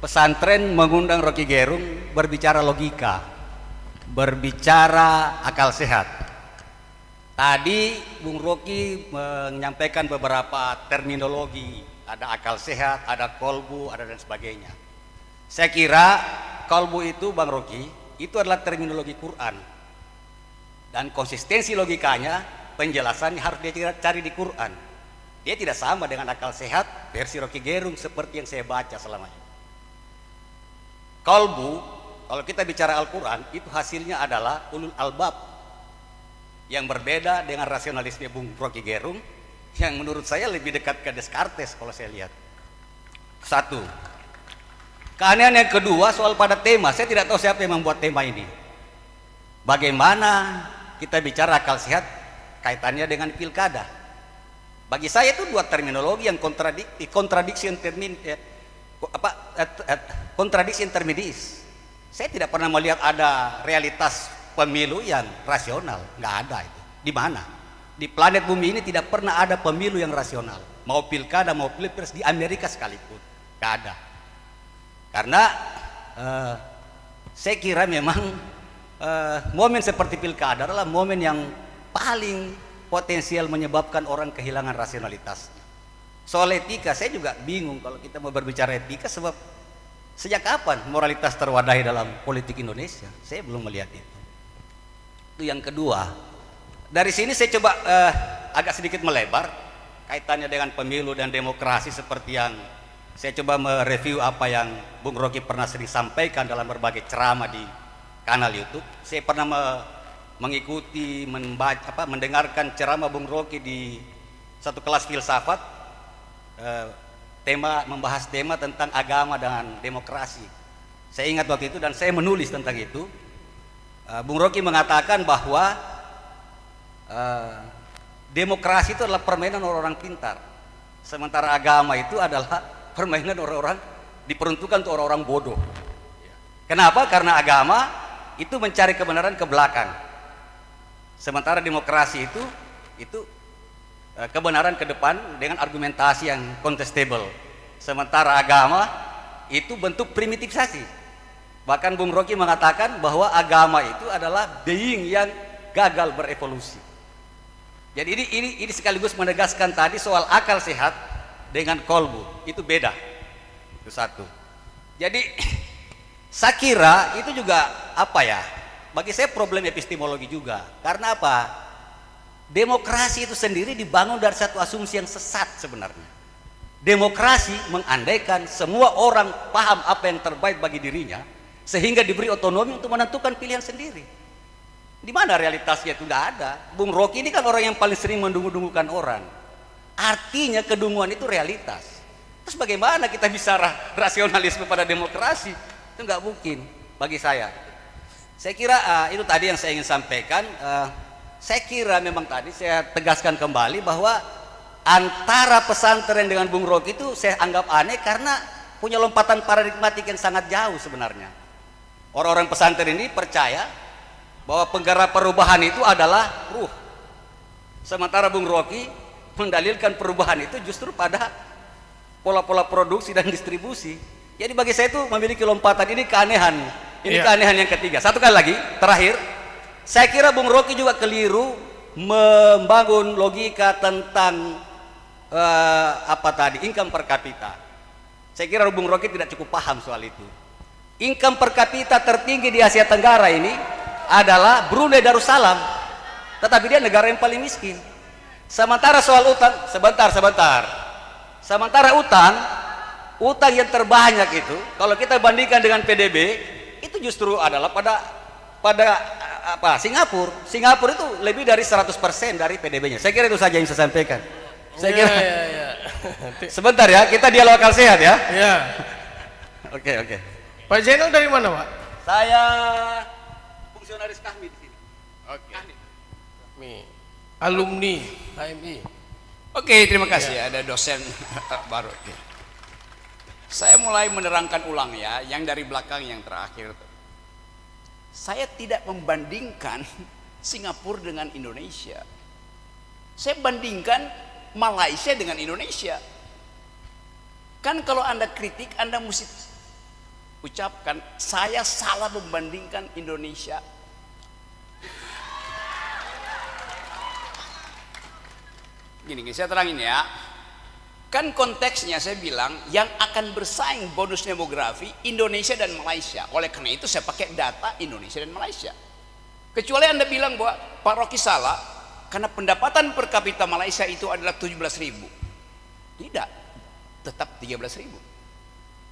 pesantren mengundang Rocky Gerung berbicara logika, berbicara akal sehat. Tadi Bung Rocky menyampaikan beberapa terminologi, ada akal sehat, ada kolbu, ada dan sebagainya. Saya kira kolbu itu, Bang Rocky, itu adalah terminologi Quran, dan konsistensi logikanya, penjelasannya harus dia cari di Quran. Dia tidak sama dengan akal sehat versi Rocky Gerung seperti yang saya baca selama ini. Kolbu, kalau kita bicara Al-Quran, itu hasilnya adalah ulul albab, yang berbeda dengan rasionalisme Bung Rocky Gerung, yang menurut saya lebih dekat ke Descartes kalau saya lihat. Satu. Keanehan yang kedua soal pada tema, saya tidak tahu siapa yang membuat tema ini. Bagaimana kita bicara akal sehat kaitannya dengan pilkada? Bagi saya itu dua terminologi yang contradiction terminis. Saya tidak pernah melihat ada realitas pemilu yang rasional, nggak ada itu. Di mana? Di planet bumi ini tidak pernah ada pemilu yang rasional, mau pilkada mau pilpres, di Amerika sekalipun nggak ada. Karena saya kira memang momen seperti pilkada adalah momen yang paling potensial menyebabkan orang kehilangan rasionalitasnya. Soal etika saya juga bingung kalau kita mau berbicara etika, sebab sejak kapan moralitas terwadahi dalam politik Indonesia? Saya belum melihat itu. Itu yang kedua. Dari sini saya coba agak sedikit melebar kaitannya dengan pemilu dan demokrasi, seperti yang saya coba mereview apa yang Bung Rocky pernah sering sampaikan dalam berbagai ceramah di kanal YouTube. Saya pernah mengikuti, mendengarkan ceramah Bung Rocky di satu kelas filsafat, membahas tema tentang agama dan demokrasi. Saya ingat waktu itu dan saya menulis tentang itu. Bung Rocky mengatakan bahwa demokrasi itu adalah permainan orang-orang pintar, sementara agama itu adalah permainan orang-orang, diperuntukkan untuk orang-orang bodoh. Kenapa? Karena agama itu mencari kebenaran ke belakang, sementara demokrasi itu kebenaran ke depan dengan argumentasi yang contestable. Sementara agama itu bentuk primitifisasi. Bahkan Bung Rocky mengatakan bahwa agama itu adalah being yang gagal berevolusi. Jadi ini sekaligus menegaskan tadi soal akal sehat dengan kolbu, itu beda. Itu satu. Jadi saya kira itu juga bagi saya problem epistemologi juga. Karena apa? Demokrasi itu sendiri dibangun dari satu asumsi yang sesat sebenarnya. Demokrasi mengandaikan semua orang paham apa yang terbaik bagi dirinya, sehingga diberi otonomi untuk menentukan pilihan sendiri. Di mana realitasnya? Itu nggak ada. Bung Rocky ini kan orang yang paling sering mendungu-dungukan orang. Artinya kedunguan itu realitas. Terus bagaimana kita bisa rasionalisme pada demokrasi? Itu nggak mungkin bagi saya. Saya kira itu tadi yang saya ingin sampaikan. Saya kira memang tadi saya tegaskan kembali bahwa antara pesantren dengan Bung Rocky itu saya anggap aneh karena punya lompatan paradigmatik yang sangat jauh sebenarnya. Orang-orang pesantren ini percaya bahwa penggerak perubahan itu adalah ruh, sementara Bung Rocky mendalilkan perubahan itu justru pada pola-pola produksi dan distribusi. Jadi bagi saya itu memiliki lompatan, ini keanehan. Ini keanehan yang ketiga. Satu kali lagi, terakhir, saya kira Bung Rocky juga keliru membangun logika tentang income per kapita. Saya kira Bung Rocky tidak cukup paham soal itu. Income per kapita tertinggi di Asia Tenggara ini adalah Brunei Darussalam, tetapi dia negara yang paling miskin. Sementara soal utang, sebentar. Sementara utang yang terbanyak itu, kalau kita bandingkan dengan PDB, itu justru adalah pada Singapura. Singapura itu lebih dari 100% dari PDB-nya. Saya kira itu saja yang saya sampaikan. Saya kira. Sebentar ya, kita dialog akal sehat ya. Iya. Oke. Pak Zainal dari mana, Pak? Saya fungsionaris KAHMI di sini. Oke. Alumni HMI. Oke, terima kasih. Ada dosen baru. Saya mulai menerangkan ulang ya, yang dari belakang yang terakhir. Saya tidak membandingkan Singapura dengan Indonesia. Saya bandingkan Malaysia dengan Indonesia. Kan kalau Anda kritik, Anda mesti ucapkan, saya salah membandingkan Indonesia. Gini, saya terangin ya. Kan konteksnya saya bilang yang akan bersaing bonus demografi Indonesia dan Malaysia. Oleh karena itu saya pakai data Indonesia dan Malaysia. Kecuali Anda bilang bahwa Pak Rocky salah karena pendapatan per kapita Malaysia itu adalah 17.000. Tidak, tetap 13.000.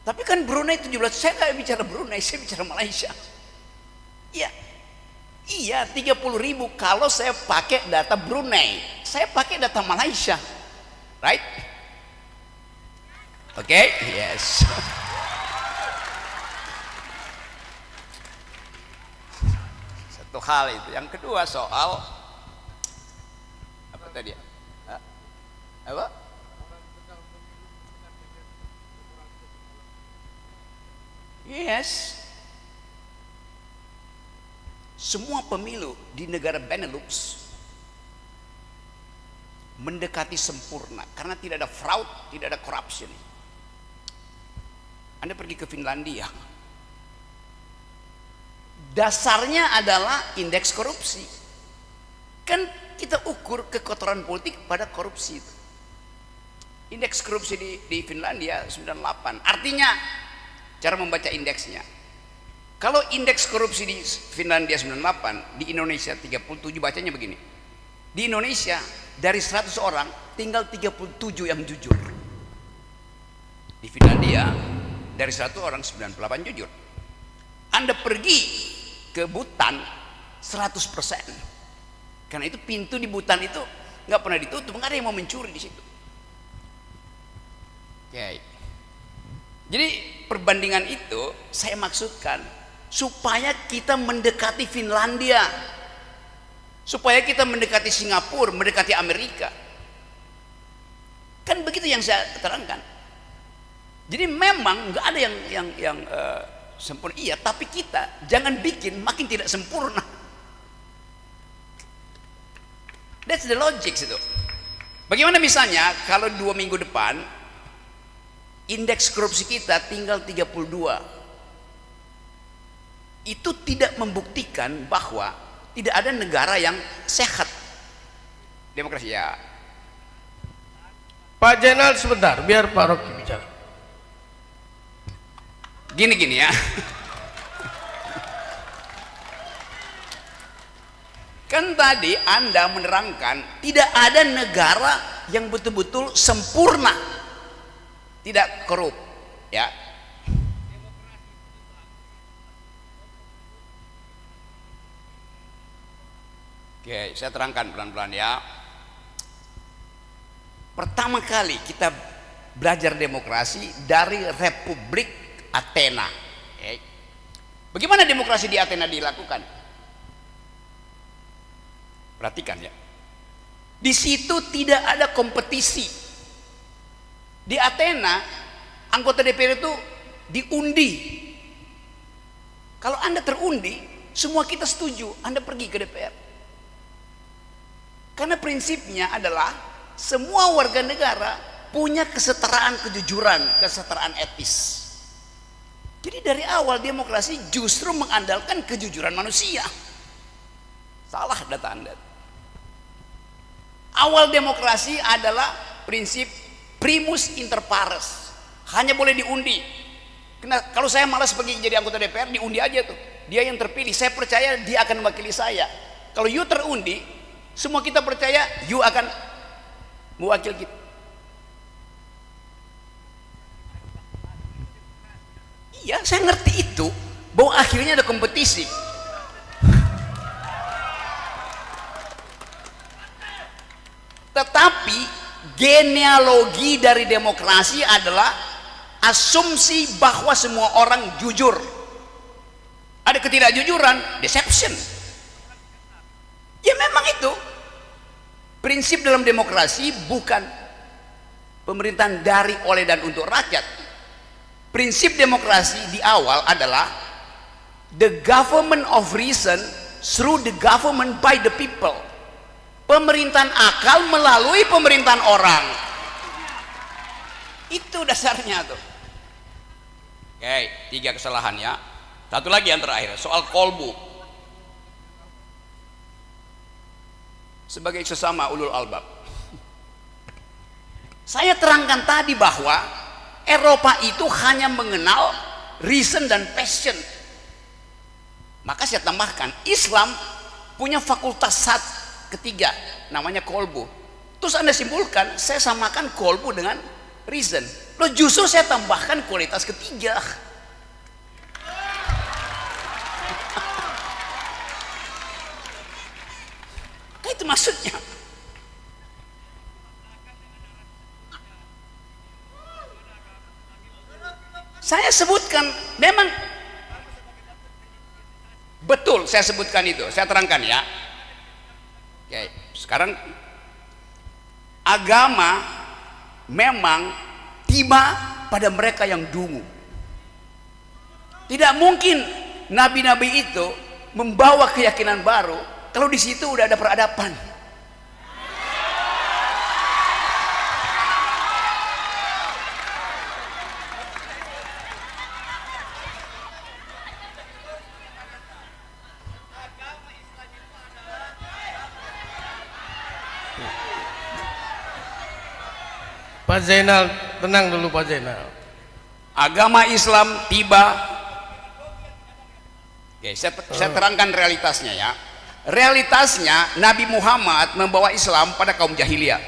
Tapi kan Brunei 17, saya nggak bicara Brunei, saya bicara Malaysia. Iya, iya 30.000 kalau saya pakai data Brunei, saya pakai data Malaysia, right? Oke, yes. Satu hal itu. Yang kedua soal apa tadi? Apa? Yes. Semua pemilu di negara Benelux mendekati sempurna karena tidak ada fraud, tidak ada corruption. Anda pergi ke Finlandia, dasarnya adalah indeks korupsi. Kan kita ukur kekotoran politik pada korupsi itu. Indeks korupsi di Finlandia 98. Artinya cara membaca indeksnya, kalau indeks korupsi di Finlandia 98, di Indonesia 37, bacanya begini. Di Indonesia dari 100 orang tinggal 37 yang jujur. Di Finlandia dari 100 orang 98 jujur. Anda pergi ke Butan 100%. Karena itu pintu di Butan itu nggak pernah ditutup, nggak ada yang mau mencuri di situ. Oke. Jadi perbandingan itu saya maksudkan supaya kita mendekati Finlandia, supaya kita mendekati Singapura, mendekati Amerika. Kan begitu yang saya terangkan. Jadi memang nggak ada yang sempurna, iya, tapi kita jangan bikin makin tidak sempurna. That's the logic itu. Bagaimana misalnya kalau 2 minggu depan indeks korupsi kita tinggal 32, itu tidak membuktikan bahwa tidak ada negara yang sehat demokrasi ya. Pak Jenal sebentar, biar Pak Rocky bicara. Gini ya. Kan tadi Anda menerangkan tidak ada negara yang betul-betul sempurna, tidak korup, ya. Oke, saya terangkan pelan-pelan ya. Pertama kali kita belajar demokrasi dari Republik Athena. Bagaimana demokrasi di Athena dilakukan? Perhatikan ya. Di situ tidak ada kompetisi. Di Athena anggota DPR itu diundi. Kalau Anda terundi, semua kita setuju, Anda pergi ke DPR. Karena prinsipnya adalah semua warga negara punya kesetaraan kejujuran, kesetaraan etis. Jadi dari awal demokrasi justru mengandalkan kejujuran manusia. Salah data Anda. Awal demokrasi adalah prinsip primus inter pares, hanya boleh diundi. Kalau saya malas pergi jadi anggota DPR, diundi aja tuh. Dia yang terpilih, saya percaya dia akan mewakili saya. Kalau you terundi, semua kita percaya you akan mewakili kita. Ya, saya ngerti itu, bahwa akhirnya ada kompetisi. Tetapi genealogi dari demokrasi adalah asumsi bahwa semua orang jujur. Ada ketidakjujuran, deception. Ya memang itu. Prinsip dalam demokrasi bukan pemerintahan dari, oleh, dan untuk rakyat. Prinsip demokrasi di awal adalah the government of reason through the government by the people. Pemerintahan akal melalui pemerintahan orang. Itu dasarnya tuh. Oke, 3 kesalahan ya. Satu lagi yang terakhir, soal kolbu. Sebagai sesama ulul albab, saya terangkan tadi bahwa Eropa itu hanya mengenal reason dan passion. Maka saya tambahkan, Islam punya fakultas ketiga, namanya kolbu. Terus Anda simpulkan, saya samakan kolbu dengan reason. Loh, justru saya tambahkan kualitas ketiga. Itu maksudnya. Saya sebutkan, memang betul saya sebutkan itu, saya terangkan ya. Oke, sekarang agama memang tiba pada mereka yang dungu. Tidak mungkin nabi-nabi itu membawa keyakinan baru kalau di situ udah ada peradaban. Pak Zainal, tenang dulu Pak Zainal. Agama Islam tiba. Oke, saya terangkan realitasnya ya. Realitasnya Nabi Muhammad membawa Islam pada kaum jahiliyah.